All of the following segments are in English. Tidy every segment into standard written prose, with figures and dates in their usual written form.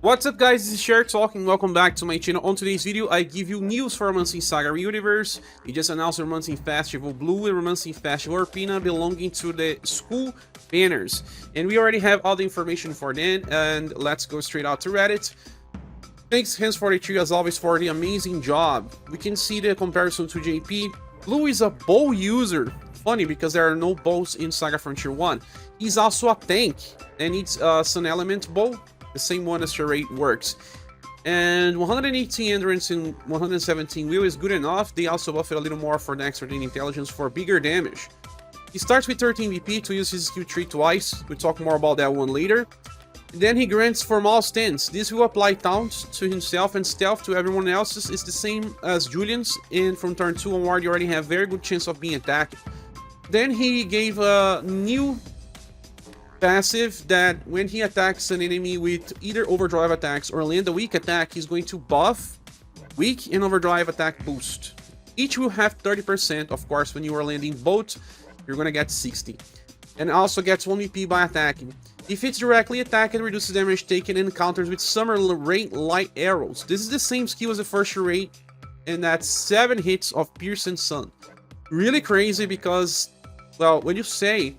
What's up guys, this is Sher talking, welcome back to my channel. On today's video, I give you news for ReUniverSe SaGa ReUniverSe. They just announced ReUniverSe Festival Blue and ReUniverSe Festival Urpina belonging to the school banners. And we already have all the information for them, and let's go straight out to Reddit. Thanks Hands43 as always for the amazing job. We can see the comparison to JP. Blue is a bow user. Funny because there are no bows in SaGa Frontier 1. He's also a tank and needs a Sun Element bow. The same one as Charade works. And 118 endurance and 117 will is good enough. They also buff it a little more for the extra intelligence for bigger damage. He starts with 13 VP to use his skill tree twice. We'll talk more about that one later. Then he grants formal stance. This will apply taunts to himself and stealth to everyone else. It's the same as Julian's, and from turn 2 onward you already have very good chance of being attacked. Then he gave a new passive that when he attacks an enemy with either overdrive attacks or land a weak attack, he's going to buff weak and overdrive attack boost. Each will have 30%, of course. When you are landing both, you're gonna get 60. And also gets 1 VP by attacking. If it's directly attacked, it reduces damage taken and counters with summer rate light arrows. This is the same skill as the first rate, and that's 7 hits of Pierce and Sun. Really crazy because, well, when you say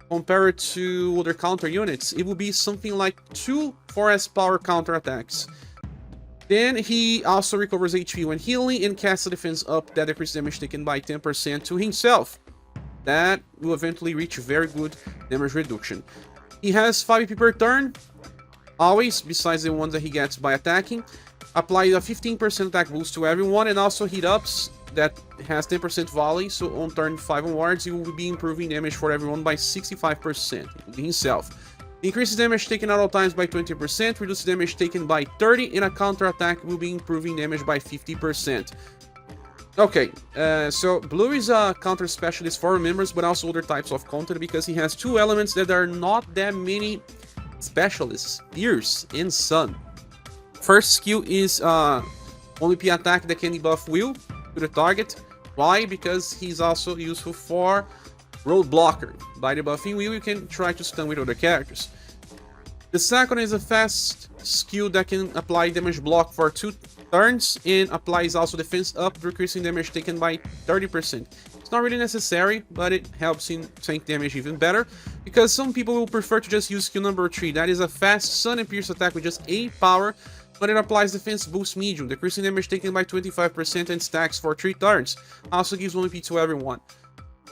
compare it to other counter units, it will be something like 2 4S power counter attacks. Then he also recovers HP when healing and casts a defense up that decreases damage taken by 10% to himself. That will eventually reach very good damage reduction. He has 5 EP per turn, always, besides the ones that he gets by attacking. Apply a 15% attack boost to everyone, and also heat ups that has 10% volley, so on turn 5 onwards, he will be improving damage for everyone by 65%, including himself. Increases damage taken at all times by 20%, reduces damage taken by 30%, and a counter attack will be improving damage by 50%. Okay, so Blue is a counter specialist for members, but also other types of content, because he has 2 elements that are not that many specialists: Pierce and Sun. First skill is 1 VP attack that can debuff Will to the target. Why? Because he's also useful for road blocker. By debuffing Will, you can try to stun with other characters. The second is a fast skill that can apply damage block for 2 turns and applies also defense up, decreasing damage taken by 30%. It's not really necessary, but it helps in tank damage even better, because some people will prefer to just use skill number 3. That is a fast Sun and Pierce attack with just 8 power, but it applies defense boost medium, decreasing damage taken by 25% and stacks for 3 turns. Also gives 1 EP to everyone.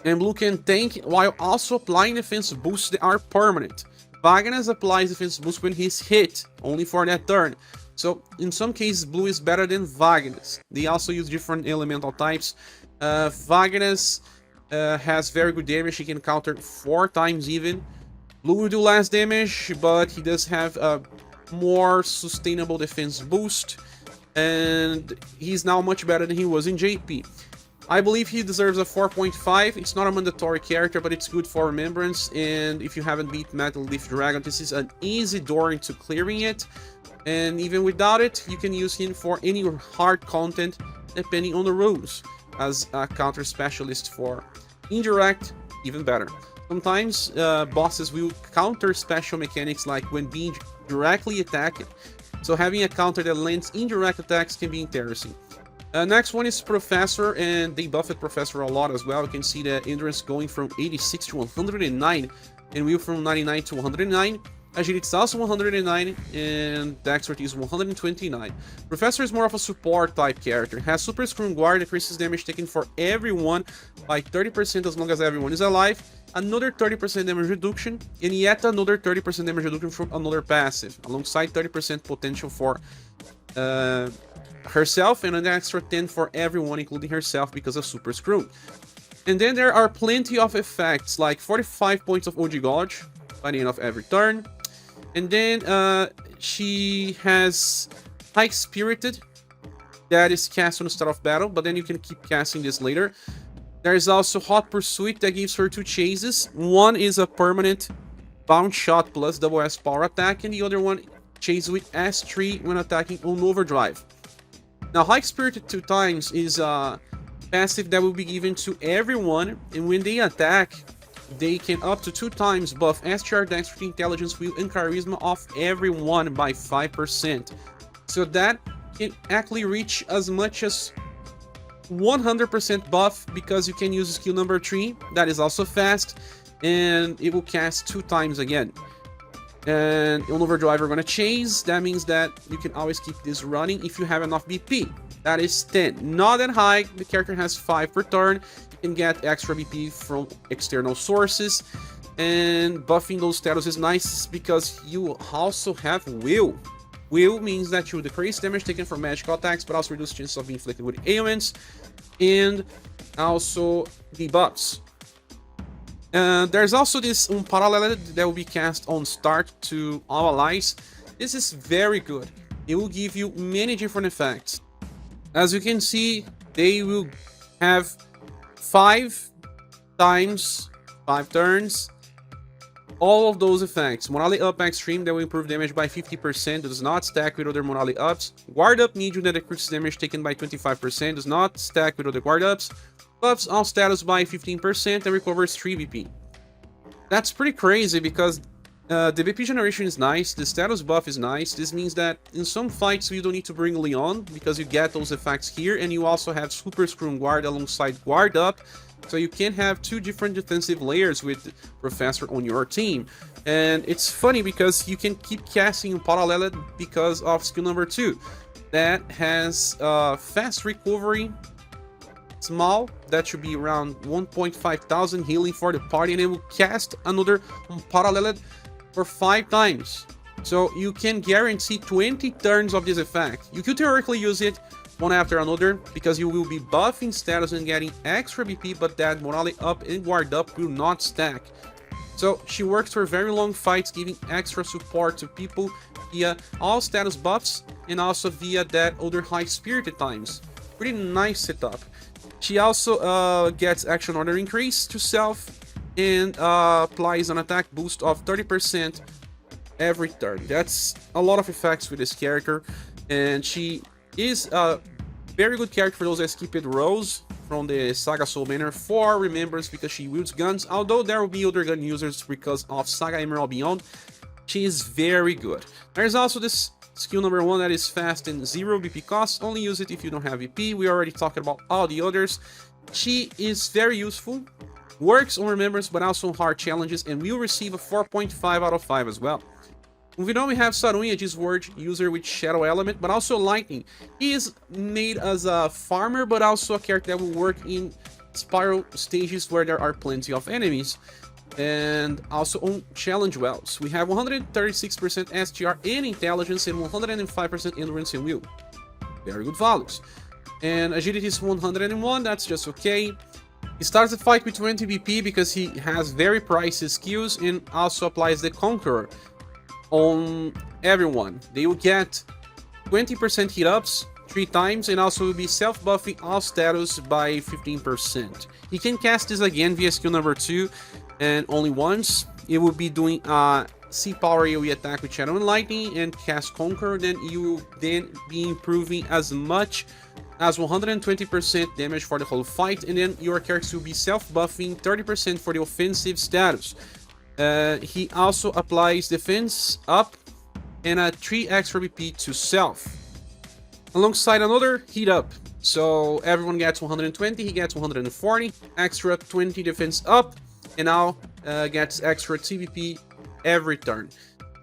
And Blue can tank while also applying defense boosts that are permanent. Wagner's applies defense boost when he's hit, only for that turn. So in some cases Blue is better than Wagner's. They also use different elemental types. Wagner's has very good damage, he can counter 4 times even. Blue will do less damage, but he does have a more sustainable defense boost, and he's now much better than he was in JP. I believe he deserves a 4.5. It's not a mandatory character, but it's good for remembrance, and if you haven't beat Metal Leaf Dragon, this is an easy door into clearing it, and even without it, you can use him for any hard content depending on the rules. As a counter specialist for indirect, even better. Sometimes bosses will counter special mechanics like when being directly attacked, so having a counter that lands indirect attacks can be interesting. Next one is Professor, and they buffed Professor a lot as well. You can see the endurance going from 86 to 109, and will from 99 to 109. Agility is also 109, and Dexterity is 129. Professor is more of a support type character. Has Super Scrum Guard, decreases damage taken for everyone by 30% as long as everyone is alive. Another 30% damage reduction, and yet another 30% damage reduction from another passive, alongside 30% potential for herself, and an extra 10 for everyone, including herself, because of Super Screw. And then there are plenty of effects, like 45 points of OG Gouge by the end of every turn. And then she has High Spirited, that is cast on the start of battle, but then you can keep casting this later. There is also Hot Pursuit that gives her 2 chases. One is a permanent bounce shot plus double S power attack, and the other one chases with S3 when attacking on overdrive. Now, High Spirited 2 times is a passive that will be given to everyone, and when they attack, they can up to 2 times buff SGR, Dexterity, Intelligence, Will, and Charisma of everyone by 5%. So that can actually reach as much as 100% buff, because you can use skill number 3, that is also fast, and it will cast 2 times again. And on overdrive we're gonna chase, that means that you can always keep this running if you have enough BP. That is 10, not that high, the character has 5 per turn, you can get extra BP from external sources, and buffing those status is nice because you also have Will. Will means that you decrease damage taken from magical attacks, but also reduce chances of being inflicted with ailments, and also debuffs. There's also this Unparalleled that will be cast on start to all allies. This is very good. It will give you many different effects. As you can see, they will have 5 times 5 turns. All of those effects. Morale Up Extreme that will improve damage by 50%, does not stack with other Morale Ups. Guard Up Medium that decreases damage taken by 25%, does not stack with other Guard Ups. Buffs all status by 15% and recovers 3 BP. That's pretty crazy because the BP generation is nice, the status buff is nice. This means that in some fights you don't need to bring Leon because you get those effects here, and you also have Super Scrum Guard alongside Guard Up. So you can have 2 different defensive layers with Professor on your team. And it's funny because you can keep casting Paralleled because of skill number 2. That has fast recovery, small, that should be around 1,500 healing for the party, and it will cast another Paralleled for 5 times. So you can guarantee 20 turns of this effect. You could theoretically use it one after another because you will be buffing status and getting extra BP, but that Morale Up and Guard Up will not stack. So she works for very long fights, giving extra support to people via all status buffs and also via that other high spirited times. Pretty nice setup. She also gets action order increase to self and applies an attack boost of 30% every turn. That's a lot of effects with this character, and she is a very good character for those that skipped rows from the SaGa Soul Banner for Remembrance because she wields guns, although there will be other gun users because of SaGa Emerald Beyond. She is very good. There's also this skill number 1 that is fast and 0 BP cost. Only use it if you don't have BP. We already talked about all the others. She is very useful, works on Remembrance but also on hard challenges, and will receive a 4.5 out of 5 as well. Moving on, we have Saruin, a G-Sword user with Shadow Element, but also Lightning. He is made as a farmer, but also a character that will work in spiral stages where there are plenty of enemies, and also on challenge wells. We have 136% SGR and Intelligence, and 105% Endurance and Will. Very good values. And Agility is 101, that's just okay. He starts the fight with 20 BP because he has very pricey skills, and also applies the Conqueror on everyone. They will get 20% hit ups 3 times, and also will be self-buffing all status by 15%. He can cast this again via skill number 2, and only once. It will be doing a C power AoE attack with Shadow and Lightning and cast Conquer, then you will then be improving as much as 120% damage for the whole fight, and then your character will be self-buffing 30% for the offensive status. He also applies defense up and a 3 extra BP to self, alongside another heat up. So everyone gets 120, he gets 140, extra 20 defense up, and now gets extra TVP every turn.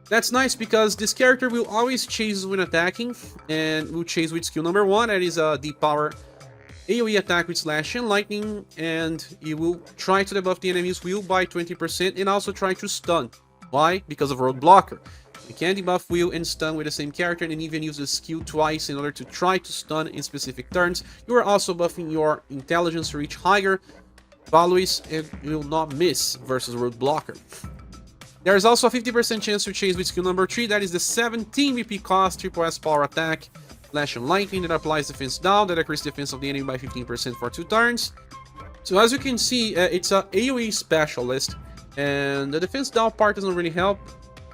That's nice because this character will always chase when attacking, and will chase with skill number 1, that is a deep power AoE attack with Slash and Lightning, and he will try to debuff the enemy's will by 20% and also try to stun. Why? Because of Road Blocker. You can debuff will and stun with the same character, and even use the skill twice in order to try to stun in specific turns. You are also buffing your Intelligence to reach higher values and will not miss versus Road Blocker. There is also a 50% chance to chase with skill number 3, that is the 17 BP cost triple S power attack. Flash and Lightning that applies defense down, that decreases defense of the enemy by 15% for 2 turns. So as you can see, it's a AoE specialist, and the defense down part doesn't really help,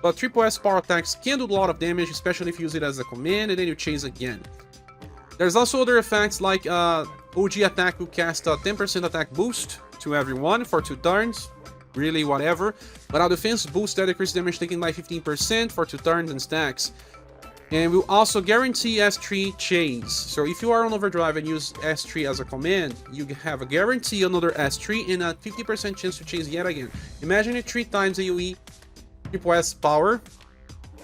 but triple S power attacks can do a lot of damage, especially if you use it as a command and then you chase again. There's also other effects like OG attack will cast a 10% attack boost to everyone for 2 turns. really whatever. But our defense boost that decreases damage taken by 15% for 2 turns and stacks. And we'll also guarantee S3 chase. So if you are on overdrive and use S3 as a command, you have a guarantee another S3 and a 50% chance to chase yet again. Imagine it 3 times AoE, triple S power.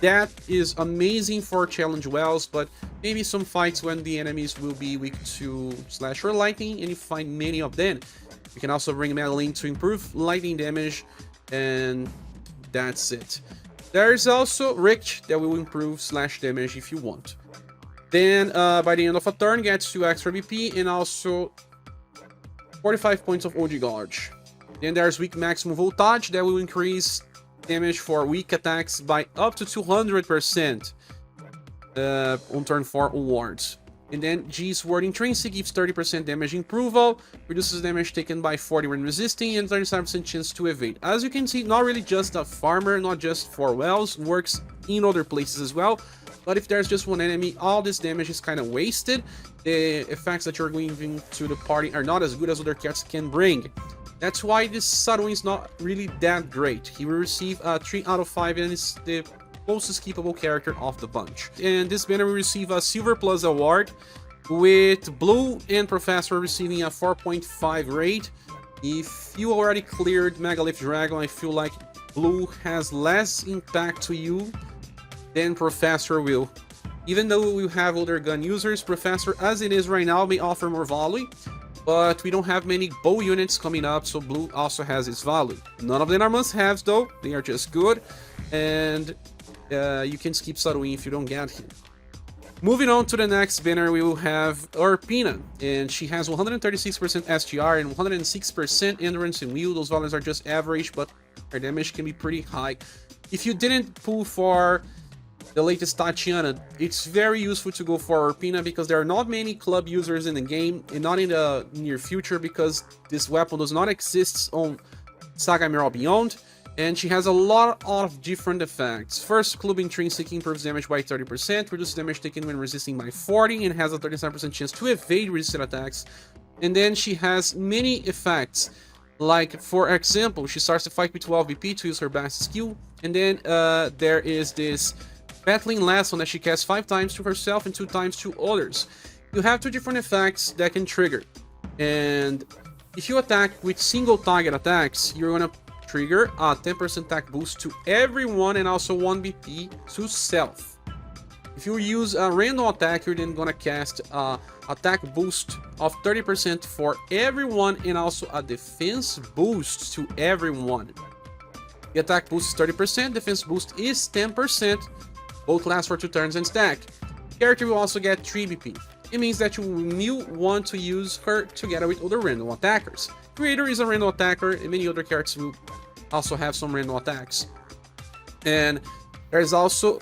That is amazing for challenge wells, but maybe some fights when the enemies will be weak to slash or lightning, and you find many of them. You can also bring MacLeod to improve lightning damage, and that's it. There's also Rich that will improve slash damage if you want. Then by the end of a turn, gets 2 extra BP and also 45 points of OG Gouge. Then there's weak maximum voltage that will increase damage for weak attacks by up to 200% on turn 4 onwards. And then G's Word Intrinsic gives 30% damage improval, reduces damage taken by 40 when resisting, and 37% chance to evade. As you can see, not really just a farmer, not just for wells, works in other places as well. But if there's just one enemy, all this damage is kind of wasted. The effects that you're giving to the party are not as good as other cards can bring. That's why this Saruin is not really that great. He will receive a 3 out of 5 and is the closest keepable character of the bunch. And this banner will receive a Silver Plus award, with Blue and Professor receiving a 4.5 rate. If you already cleared Megalith Dragon, I feel like Blue has less impact to you than Professor will. Even though we have other gun users, Professor as it is right now may offer more volley, but we don't have many bow units coming up, so Blue also has its value. None of them are must-haves though, they are just good, and you can skip Saruin if you don't get him. Moving on to the next banner, we will have Urpina, and she has 136% SGR and 106% endurance and wheel. Those values are just average, but her damage can be pretty high. If you didn't pull for the latest Tatiana, it's very useful to go for Urpina because there are not many club users in the game, and not in the near future because this weapon does not exist on SaGa Emerald Beyond. And she has a lot of different effects. First, Club Intrinsic improves damage by 30%, reduces damage taken when resisting by 40, and has a 37% chance to evade resisted attacks. And then she has many effects, like, for example, she starts the fight with 12 BP to use her best skill, and then there is this Battling Lesson that she casts 5 times to herself and 2 times to others. You have 2 different effects that can trigger, and if you attack with single target attacks, you're gonna trigger a 10% attack boost to everyone and also 1 BP to self. If you use a random attack, you're then gonna cast a attack boost of 30% for everyone and also a defense boost to everyone. The attack boost is 30%, defense boost is 10%, both last for 2 turns and stack. The character will also get 3 BP. It means that you will want to use her together with other random attackers. Creator is a random attacker, and many other characters will also have some random attacks. And there's also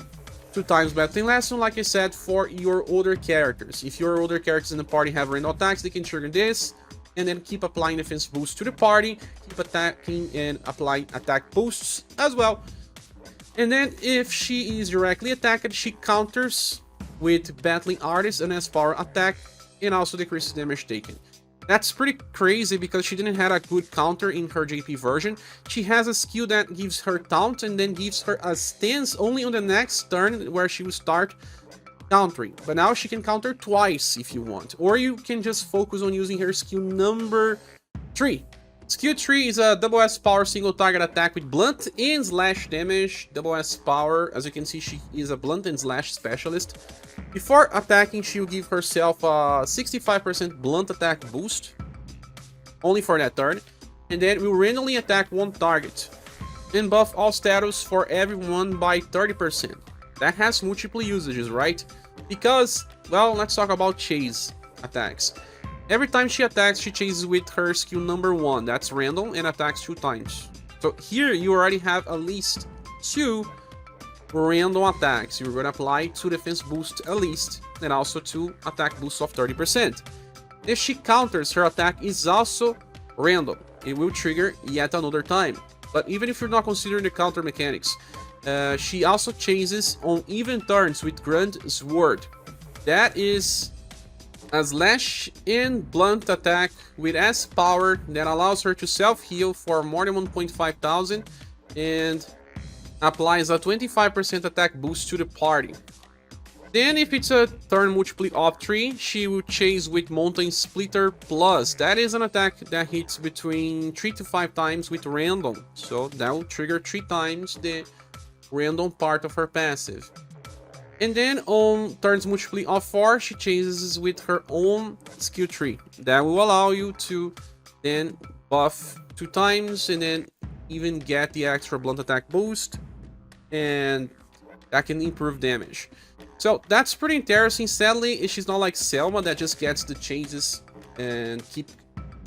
2 times Battling Lesson, like I said, for your other characters. If your other characters in the party have random attacks, they can trigger this, and then keep applying defense boosts to the party, keep attacking and apply attack boosts as well. And then if she is directly attacked, she counters with Battling Artist and S power attack, and also decreases damage taken. That's pretty crazy because she didn't have a good counter in her JP version. She has a skill that gives her taunt and then gives her a stance only on the next turn where she will start countering. But now she can counter twice if you want. Or you can just focus on using her skill number 3. Skill 3 is a double S power single target attack with blunt and slash damage. Double S power, as you can see, she is a blunt and slash specialist. Before attacking, she will give herself a 65% blunt attack boost, only for that turn, and then will randomly attack 1 target, and buff all status for everyone by 30%. That has multiple usages, right? Because, well, let's talk about chase attacks. Every time she attacks, she chases with her skill number 1, that's random, and attacks 2 times. So here you already have at least 2 random attacks. You're going to apply 2 defense boosts at least, and also 2 attack boosts of 30%. If she counters, her attack is also random. It will trigger yet another time. But even if you're not considering the counter mechanics, she also chases on even turns with Grand Sword. That is a slash and blunt attack with S power that allows her to self-heal for more than 1.5 thousand and applies a 25% attack boost to the party. Then if it's a turn multiply of 3, she will chase with Mountain Splitter Plus. That is an attack that hits between 3 to 5 times with random, so that will trigger 3 times the random part of her passive. And then on turns multiply of 4, she chases with her own skill tree. That will allow you to then buff 2 times and then even get the extra blunt attack boost, and that can improve damage. So that's pretty interesting. Sadly, she's not like Selma that just gets the chases and keep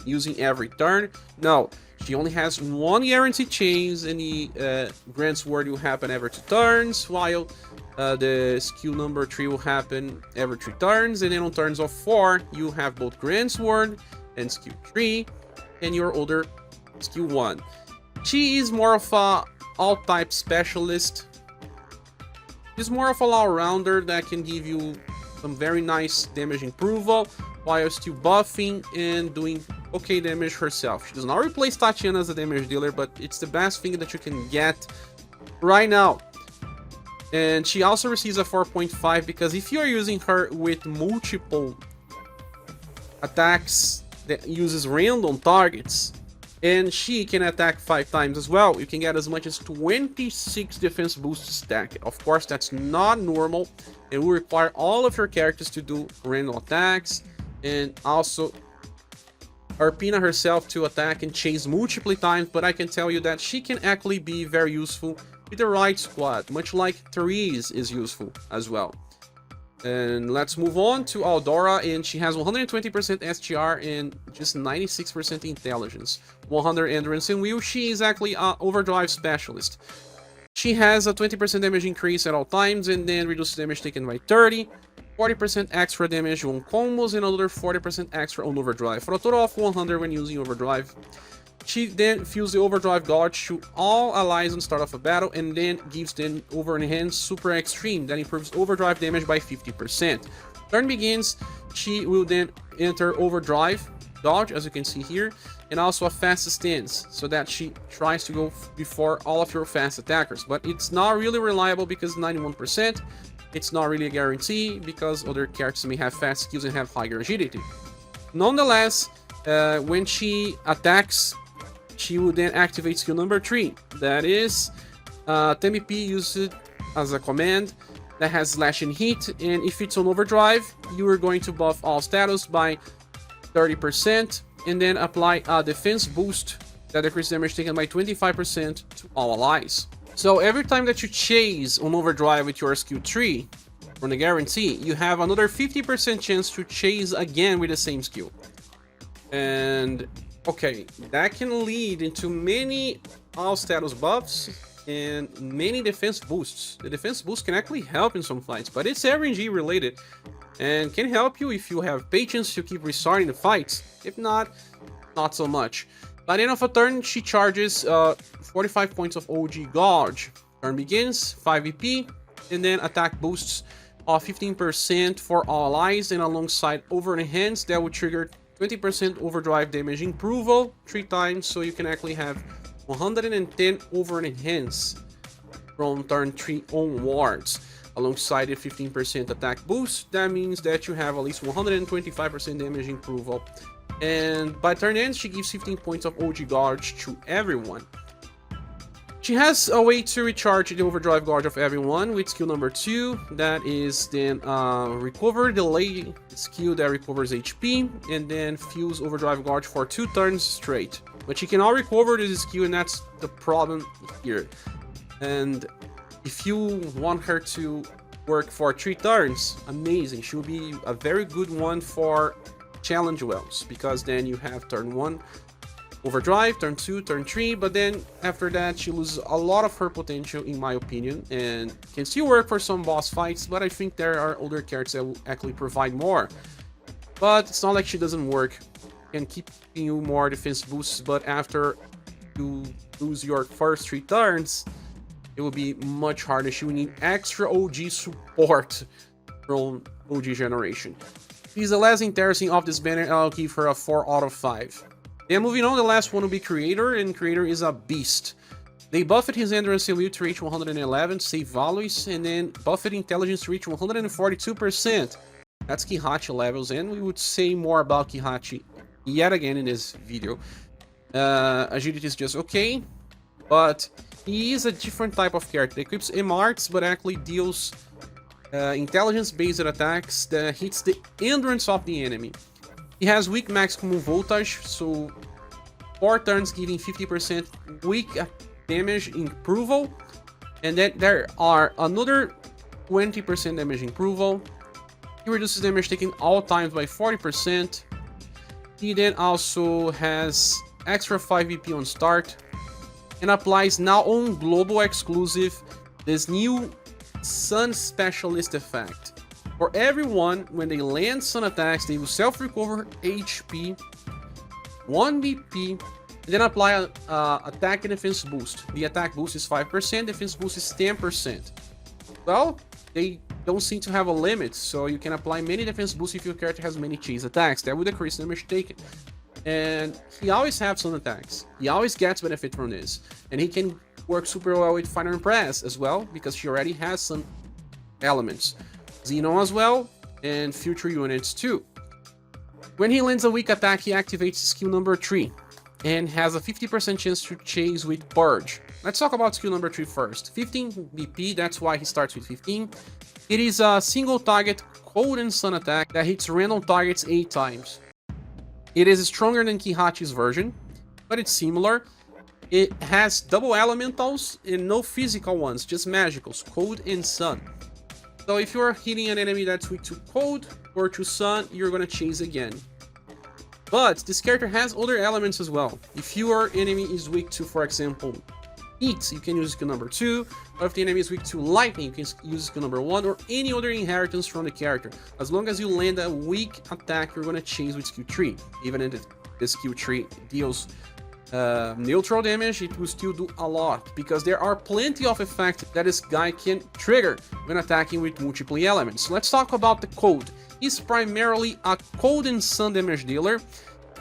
using every turn. No, she only has one guaranteed chase, and the Grand Sword will happen every 2 turns, while the skill number 3 will happen every 3 turns, and then on turns of 4, you have both Grand Sword and skill 3, and your other skill 1. She is more of a all-type specialist. She's more of a all-rounder that can give you some very nice damage improvement while still buffing and doing okay damage herself. She does not replace Tatiana as a damage dealer, but it's the best thing that you can get right now. And she also receives a 4.5 because if you are using her with multiple attacks that uses random targets, and she can attack 5 times as well, you can get as much as 26 defense boost stack. Of course, that's not normal. It will require all of your characters to do random attacks, and also Urpina herself to attack and chase multiple times, but I can tell you that she can actually be very useful with the right squad, much like Therese is useful as well. And let's move on to Aldora, and she has 120% SGR and just 96% intelligence, 100 endurance and will. She is actually an overdrive specialist. She has a 20% damage increase at all times, and then reduces damage taken by 30, 40% extra damage on combos, and another 40% extra on overdrive, for a total of 100 when using overdrive. She then fuels the overdrive dodge to all allies on start of a battle, and then gives them over enhanced super extreme that improves overdrive damage by 50%. Turn begins, she will then enter overdrive dodge, as you can see here, and also a fast stance, so that she tries to go before all of your fast attackers. But it's not really reliable because 91%. It's not really a guarantee because other characters may have fast skills and have higher agility. Nonetheless, when she attacks, she will then activate skill number 3. That is, TMP used as a command that has slash and hit, and if it's on overdrive, you are going to buff all status by 30%, and then apply a defense boost that decreases damage taken by 25% to all allies. So every time that you chase on overdrive with your skill 3 from the guarantee, you have another 50% chance to chase again with the same skill. And okay, that can lead into many all status buffs and many defense boosts. The defense boost can actually help in some fights, but it's RNG related and can help you if you have patience to keep restarting the fights. If not, not so much. By the end of a turn, she charges 45 points of OG Gouge. Turn begins, 5 EP, and then attack boosts of 15% for all allies, and alongside over enhance that will trigger 20% overdrive damage improval 3 times, so you can actually have 110 over enhance from turn 3 onwards. Alongside a 15% attack boost, that means that you have at least 125% damage improval. And by turn end, she gives 15 points of OG Gouge to everyone. She has a way to recharge the overdrive Gouge of everyone with skill number 2. That is then recover delay skill that recovers HP, and then fuels overdrive Gouge for 2 turns straight. But she cannot recover this skill, and that's the problem here. And if you want her to work for 3 turns, amazing. She will be a very good one for challenge wells, because then you have turn 1 overdrive, turn 2, turn 3, but then after that she loses a lot of her potential in my opinion, and can still work for some boss fights, but I think there are other characters that will actually provide more. But it's not like she doesn't work, can keep giving you more defense boosts, but after you lose your first 3 turns, it will be much harder. She will need extra OG support from OG generation. She's the last interesting of this banner, I'll give her a 4 out of 5. Then moving on, the last one will be Creator, and Creator is a beast. They buffed his endurance and will to reach 111, save values, and then buffed intelligence to reach 142%. That's Kihachi levels, and we would say more about Kihachi yet again in this video. Agility is just okay, but he is a different type of character. He equips M-Arts, but actually deals intelligence-based attacks that hits the endurance of the enemy. He has weak maximum voltage, so 4 turns giving 50% weak damage improval, and then there are another 20% damage improval. He reduces damage taken all times by 40%. He then also has extra 5 VP on start, and applies now on global exclusive this new Sun Specialist effect. For everyone, when they land Sun attacks, they will self-recover HP, 1 BP, and then apply a attack and defense boost. The attack boost is 5%, defense boost is 10%. Well, they don't seem to have a limit, so you can apply many defense boosts if your character has many chase attacks. That would decrease damage taken. And he always has Sun attacks. He always gets benefit from this. And he can work super well with Final Impress as well, because she already has some elements. Xenon as well, and future units too. When he lands a weak attack, he activates skill number 3, and has a 50% chance to chase with Purge. Let's talk about skill number 3 first. 15 BP, that's why he starts with 15. It is a single target cold and sun attack that hits random targets 8 times. It is stronger than Kihachi's version, but it's similar. It has double elementals and no physical ones, just magicals, cold and sun. So if you're hitting an enemy that's weak to cold or to sun, you're gonna chase again. But this character has other elements as well. If your enemy is weak to, for example, heat, you can use skill number 2, or if the enemy is weak to lightning, you can use skill number 1, or any other inheritance from the character. As long as you land a weak attack, you're gonna chase with skill 3. Even if the skill 3 deals neutral damage, it will still do a lot, because there are plenty of effects that this guy can trigger when attacking with multiple elements. Let's talk about the cold. He's primarily a cold and sun damage dealer,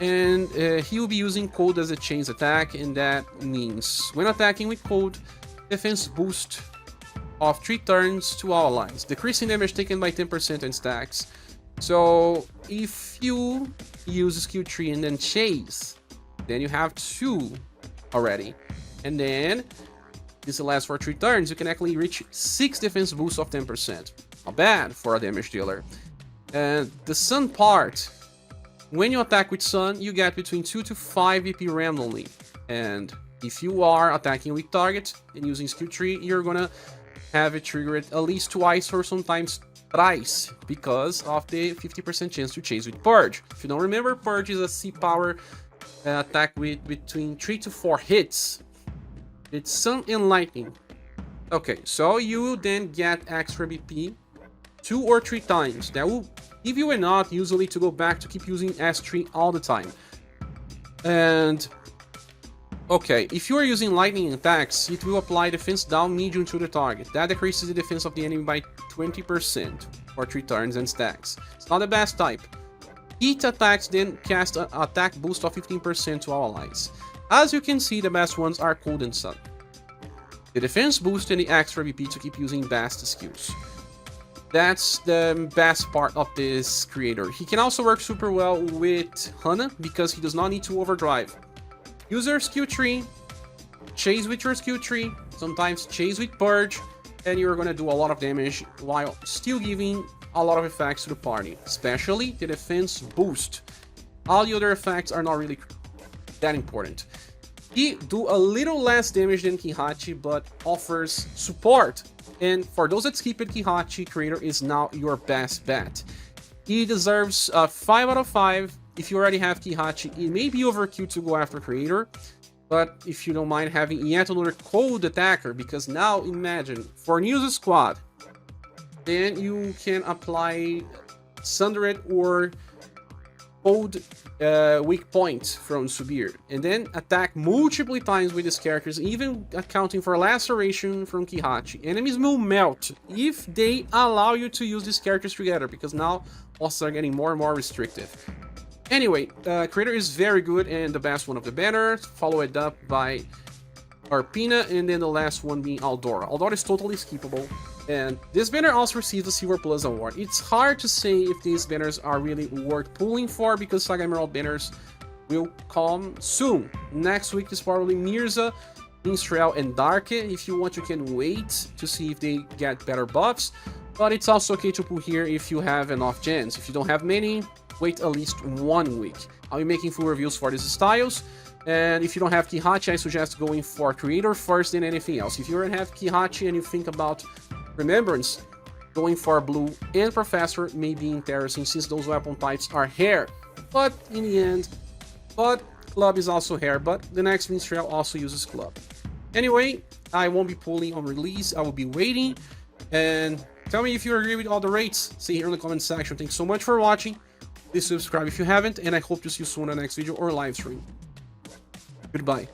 and he will be using cold as a chains attack, and that means when attacking with cold, defense boost of 3 turns to all allies, decreasing damage taken by 10% and stacks. So if you use skill 3 and then chase, then you have 2 already, and then this lasts for 3 turns. You can actually reach 6 defense boosts of 10%. Not bad for a damage dealer. And the sun part, when you attack with sun, you get between 2 to 5 VP randomly. And if you are attacking weak targets and using skill 3, you're gonna have it triggered at least twice or sometimes thrice, because of the 50% chance to chase with Purge. If you don't remember, Purge is a C power attack with between 3 to 4 hits. It's sun and lightning. Okay, so you will then get extra BP 2 or 3 times. That will give you enough usually to go back to keep using S3 all the time. And okay, if you are using lightning attacks, it will apply defense down medium to the target. That decreases the defense of the enemy by 20% for 3 turns and stacks. It's not the best type. Heat attacks then cast an attack boost of 15% to all allies. As you can see, the best ones are cold and sun. The defense boost and the extra BP to keep using best skills. That's the best part of this creator. He can also work super well with Hana, because he does not need to overdrive. Use your skill 3, chase with your skill 3, sometimes chase with Purge, and you're gonna do a lot of damage while still giving a lot of effects to the party, especially the defense boost. All the other effects are not really that important. He do a little less damage than Kihachi, but offers support. And for those that skip it, Kihachi creator is now your best bet. He deserves a 5 out of 5. If you already have Kihachi, it may be overkill to go after creator, but if you don't mind having yet another cold attacker, because now imagine, for News Squad, then you can apply Sundered or hold weak point from ScherBR, and then attack multiple times with these characters, even accounting for laceration from Kihachi. Enemies will melt if they allow you to use these characters together, because now bosses are getting more and more restrictive. Anyway, creator is very good and the best one of the banners, followed up by Urpina, and then the last one being Aldora. Aldora is totally skippable, and this banner also received the Silver Plus award. It's hard to say if these banners are really worth pulling for, because SaGa Emerald banners will come soon. Next week is probably Mirza, Minstrel, and Darke. If you want, you can wait to see if they get better buffs, but it's also okay to pull here if you have enough gens. If you don't have many, wait at least 1 week. I'll be making full reviews for these styles, and if you don't have Kihachi, I suggest going for Creator first than anything else. If you already have Kihachi and you think about Remembrance, going for Blue and Professor may be interesting, since those weapon types are hair. But in the end, Club is also hair, but the next Minstrel also uses Club. Anyway, I won't be pulling on release, I will be waiting, and tell me if you agree with all the rates. See here in the comment section. Thanks so much for watching. Please subscribe if you haven't, and I hope to see you soon in the next video or live stream. Goodbye.